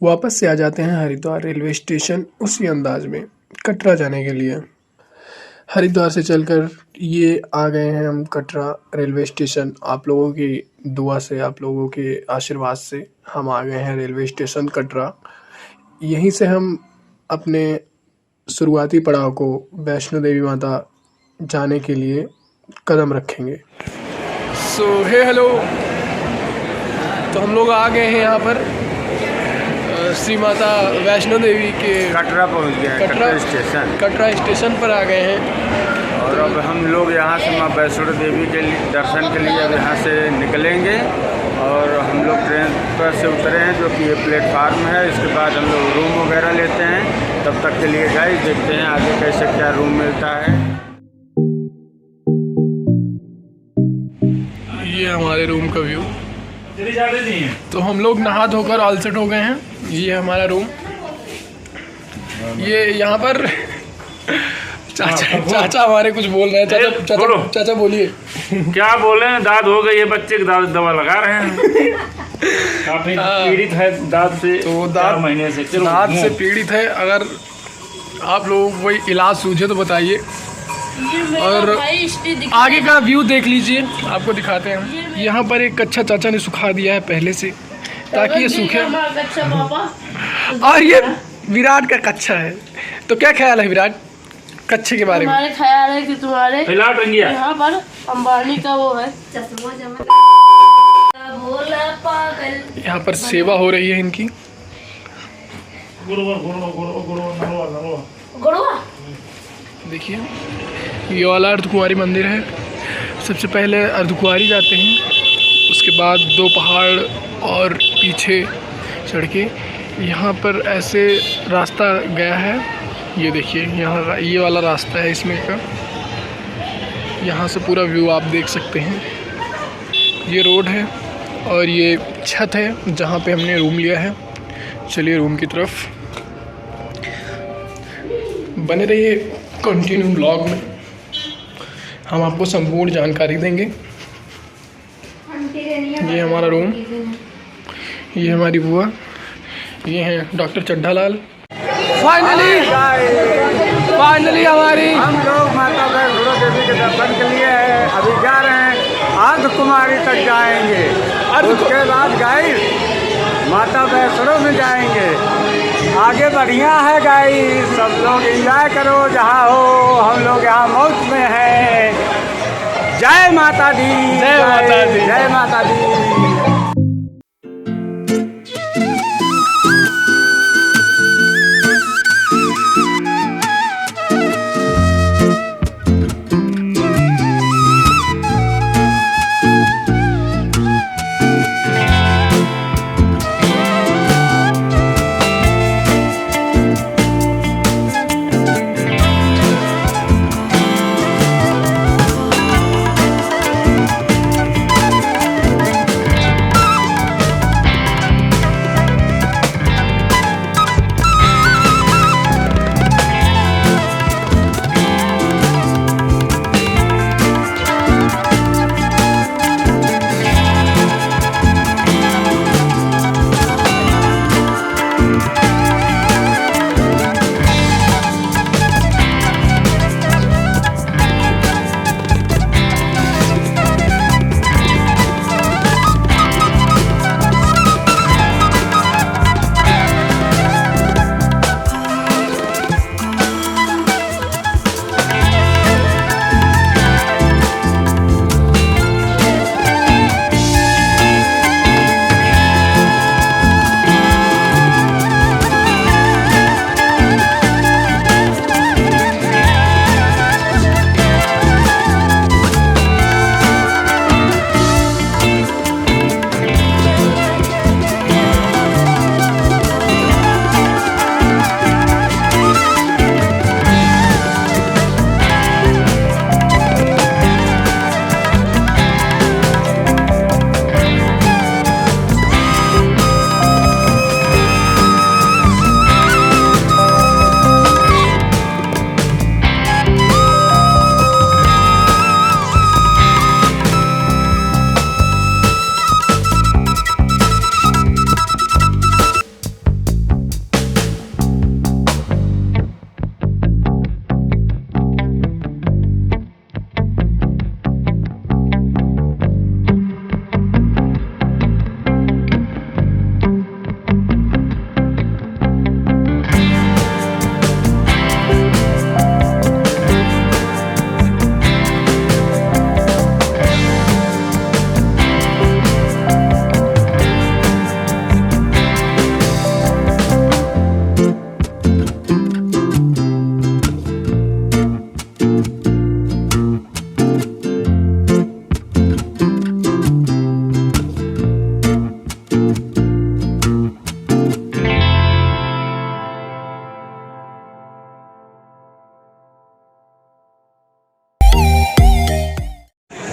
वापस से आ जाते हैं हरिद्वार रेलवे स्टेशन उसी अंदाज में कटरा जाने के लिए। हरिद्वार से चलकर ये आ गए हैं हम कटरा रेलवे स्टेशन। आप लोगों की दुआ से, आप लोगों के आशीर्वाद से हम आ गए हैं रेलवे स्टेशन कटरा। यहीं से हम अपने शुरुआती पड़ाव को वैष्णो देवी माता जाने के लिए कदम रखेंगे। हेलो, तो हम लोग आ गए हैं यहाँ पर श्री माता वैष्णो देवी के कटरा पहुँच गए हैं। कटरा स्टेशन पर आ गए हैं। और अब हम लोग यहाँ से माँ वैष्णो देवी के दर्शन के लिए अब यहाँ से निकलेंगे और हम लोग ट्रेन पर से उतरे हैं जो कि ये प्लेटफार्म है। इसके बाद हम लोग रूम वगैरह लेते हैं। तब तक के लिए गाइस देखते हैं आगे कैसे क्या रूम मिलता है। ये हमारे रूम का व्यू। तो हम लोग नहा धोकर ऑलसेट हो गए हैं। ये हमारा रूम। ये यहाँ पर चाचा हमारे कुछ बोल रहे हैं। चाचा बोलिए। क्या बोले, दाद हो गई है, बच्चे की दाद दवा लगा रहे हैं। काफी पीड़ित है दाद से, तो 4 महीने से दाद से पीड़ित है। अगर आप लोगों को कोई इलाज सूझे तो बताइए। और आगे का व्यू देख लीजिए, आपको दिखाते हैं। यहाँ पर एक कच्चा चाचा ने सुखा दिया है पहले से ताकि ये सूखे। और ये विराट का कच्चा है। तो क्या ख्याल है विराट कच्चे के बारे में? हमारे ख्याल है कि तुम्हारे यहाँ पर अंबानी का वो है। यहाँ पर सेवा हो रही है इनकी। देखिए, ये वाला अर्धकुंवारी मंदिर है। सबसे पहले अर्धकुंवारी जाते हैं, उसके बाद 2 पहाड़ और पीछे चढ़ के यहाँ पर ऐसे रास्ता गया है। ये देखिए, यहाँ ये वाला रास्ता है इसमें का। यहाँ से पूरा व्यू आप देख सकते हैं। ये रोड है और ये छत है जहाँ पे हमने रूम लिया है। चलिए रूम की तरफ बने रहिए कंटिन्यू ब्लॉग में। हम आपको संपूर्ण जानकारी देंगे। ये हमारा रूम, ये हमारी बुआ, ये हैं डॉक्टर चड्ढा लाल। फाइनली हमारी हम लोग माता वैष्णो देवी के दर्शन के लिए अभी जा रहे हैं। अर्धकुमारी तक जाएंगे, उसके बाद गाइस माता वैष्णो में जाएंगे। आगे बढ़िया है गाइस, सब लोग एंजॉय करो जहाँ हो। हम लोग यहाँ मौज में हैं। जय माता दी, जय माता दी, जय माता दी।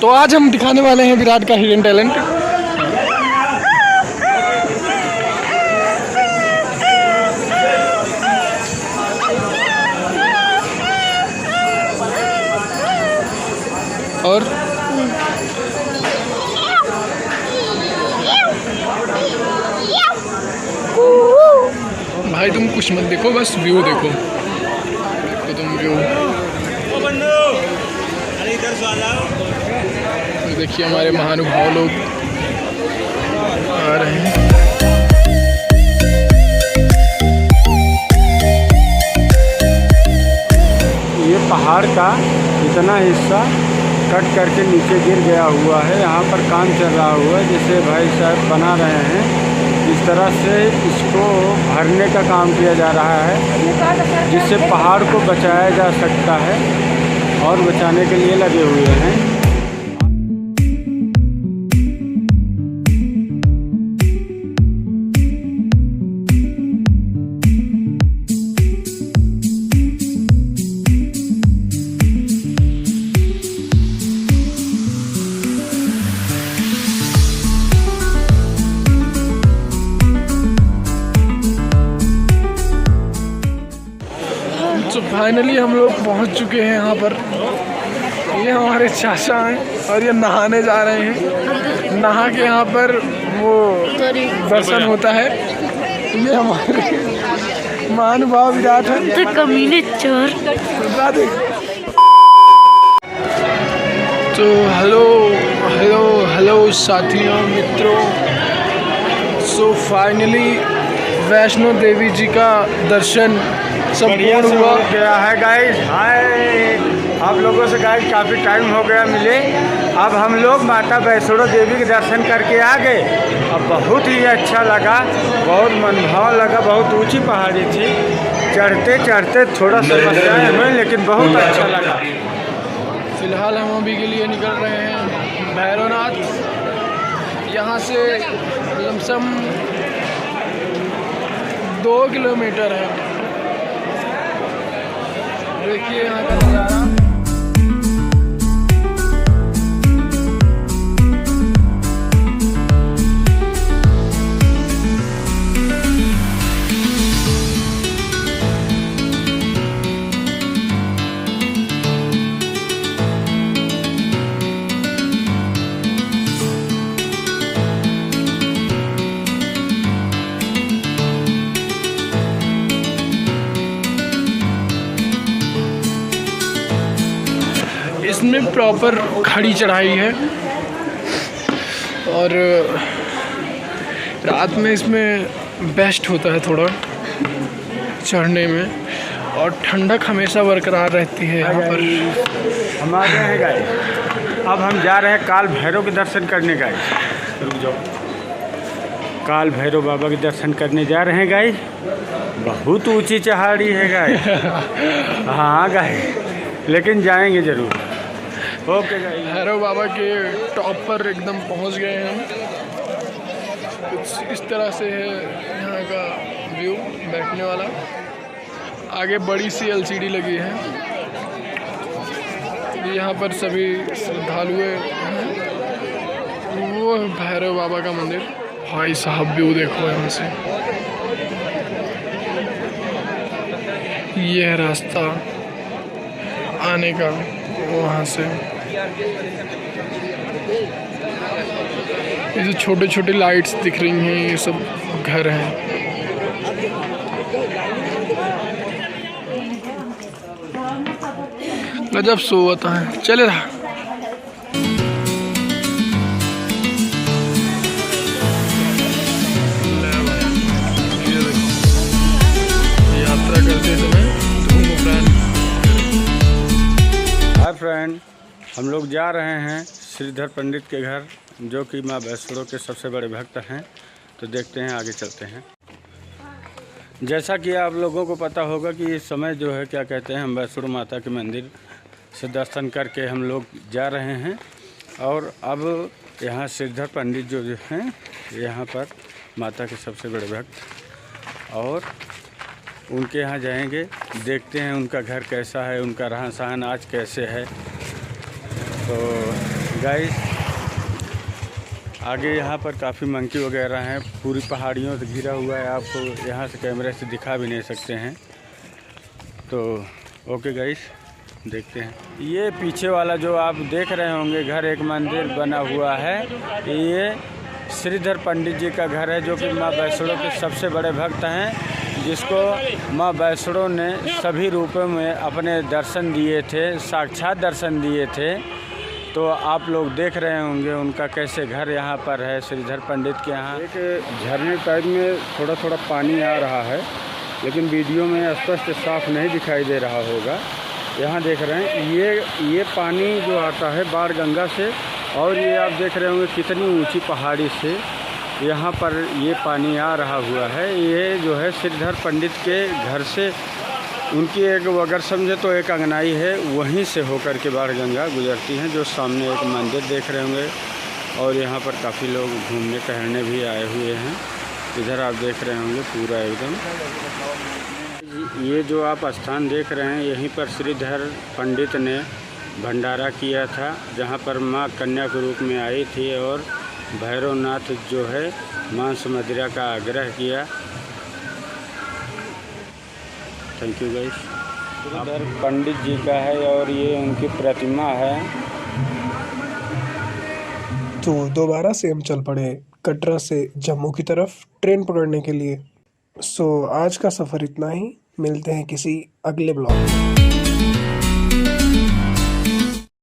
तो आज हम दिखाने वाले हैं विराट का हिडन टैलेंट। और भाई तुम कुछ मत देखो, बस व्यू देखो, देखो तुम व्यू। तो देखिए हमारे महानुभाव लोग आ रहे हैं। ये पहाड़ का इतना हिस्सा कट करके नीचे गिर गया हुआ है। यहाँ पर काम चल रहा हुआ है, जिसे भाई साहब बना रहे हैं। इस तरह से इसको भरने का काम किया जा रहा है, जिससे पहाड़ को बचाया जा सकता है और बचाने के लिए लगे हुए हैं। तो फाइनली हम लोग पहुंच चुके हैं यहाँ पर। ये हमारे चाचा हैं और ये नहाने जा रहे हैं। नहा के यहाँ पर वो दर्शन होता है। ये हमारे महानुभाव विराट है। कमीने चोर। तो हेलो हेलो हेलो साथियों, मित्रों। सो फाइनली वैष्णो देवी जी का दर्शन संपूर्ण हुआ गया है गाइस। हाय, आप लोगों से गाइस काफ़ी टाइम हो गया मिले। अब हम लोग माता वैष्णो देवी के दर्शन करके आ गए। अब बहुत ही अच्छा लगा, बहुत मनभावन लगा। बहुत ऊंची पहाड़ी थी, चढ़ते चढ़ते थोड़ा समस्याएं हुई, लेकिन बहुत अच्छा लगा। फिलहाल हम अभी के लिए निकल रहे हैं भैरवनाथ। यहाँ से लमसम 2 किलोमीटर है। देखिए यहाँ का नज़ारा। इसमें प्रॉपर खड़ी चढ़ाई है और रात में इसमें बेस्ट होता है थोड़ा चढ़ने में, और ठंडक हमेशा बरकरार रहती है यहाँ पर। हम आ गए हैं गाइस। अब हम जा रहे हैं काल भैरव के दर्शन करने गाइस। रुक जाओ, काल भैरव बाबा के दर्शन करने जा रहे हैं गाइस। बहुत ऊंची चढ़ाई है गाइस। हाँ गाइस, लेकिन जाएंगे ज़रूर। ओके गाइस, भैरव बाबा के टॉप पर एकदम पहुंच गए हैं हम। कुछ इस तरह से है यहाँ का व्यू बैठने वाला। आगे बड़ी सी LCD लगी है। यहाँ पर सभी श्रद्धालु हैं। वो भैरव बाबा का मंदिर। भाई साहब व्यू देखो यहाँ से। ये है रास्ता आने का वहाँ से। ये जो छोटे छोटे लाइट्स दिख रही हैं, ये सब घर हैं। गजब सो होता है। चले रहा यात्रा करते समय हाय फ्रेंड, हम लोग जा रहे हैं श्रीधर पंडित के घर, जो कि माँ वैष्णो के सबसे बड़े भक्त हैं। तो देखते हैं, आगे चलते हैं। जैसा कि आप लोगों को पता होगा कि इस समय जो है क्या कहते हैं, हम वैष्णो माता के मंदिर से दर्शन करके हम लोग जा रहे हैं। और अब यहाँ श्रीधर पंडित जो हैं, यहाँ पर माता के सबसे बड़े भक्त, और उनके यहाँ जाएंगे। देखते हैं उनका घर कैसा है, उनका रहन सहन आज कैसे है। तो गाइस आगे यहाँ पर काफ़ी मंकी वगैरह हैं, पूरी पहाड़ियों से घिरा हुआ है, आपको यहाँ से कैमरे से दिखा भी नहीं सकते हैं। तो ओके गाइस, देखते हैं। ये पीछे वाला जो आप देख रहे होंगे घर, एक मंदिर बना हुआ है, ये श्रीधर पंडित जी का घर है, जो कि माँ वैष्णो के सबसे बड़े भक्त हैं, जिसको माँ वैष्णो ने सभी रूपों में अपने दर्शन दिए थे, साक्षात दर्शन दिए थे। तो आप लोग देख रहे होंगे उनका कैसे घर यहाँ पर है, श्रीधर पंडित के यहाँ। एक झरने टाइप में थोड़ा थोड़ा पानी आ रहा है, लेकिन वीडियो में स्पष्ट साफ नहीं दिखाई दे रहा होगा। यहाँ देख रहे हैं ये पानी जो आता है बाण गंगा से, और ये आप देख रहे होंगे कितनी ऊंची पहाड़ी से यहाँ पर ये पानी आ रहा हुआ है। ये जो है श्रीधर पंडित के घर से उनकी एक, अगर समझे तो एक अंगनाई है, वहीं से होकर के बाण गंगा गुजरती हैं। जो सामने एक मंदिर देख रहे होंगे, और यहाँ पर काफ़ी लोग घूमने टहलने भी आए हुए हैं। इधर आप देख रहे होंगे पूरा एकदम, ये जो आप स्थान देख रहे हैं, यहीं पर श्रीधर पंडित ने भंडारा किया था, जहाँ पर माँ कन्या के रूप में आई थी, और भैरवनाथ जो है मांस मदिरा का आग्रह किया। Thank you guys. Shridhar Pandit ji का है और ये उनकी प्रतिमा है। तो दोबारा से हम चल पड़े कटरा से जम्मू की तरफ ट्रेन पकड़ने के लिए। सो आज का सफ़र इतना ही, मिलते हैं किसी अगले ब्लॉग में।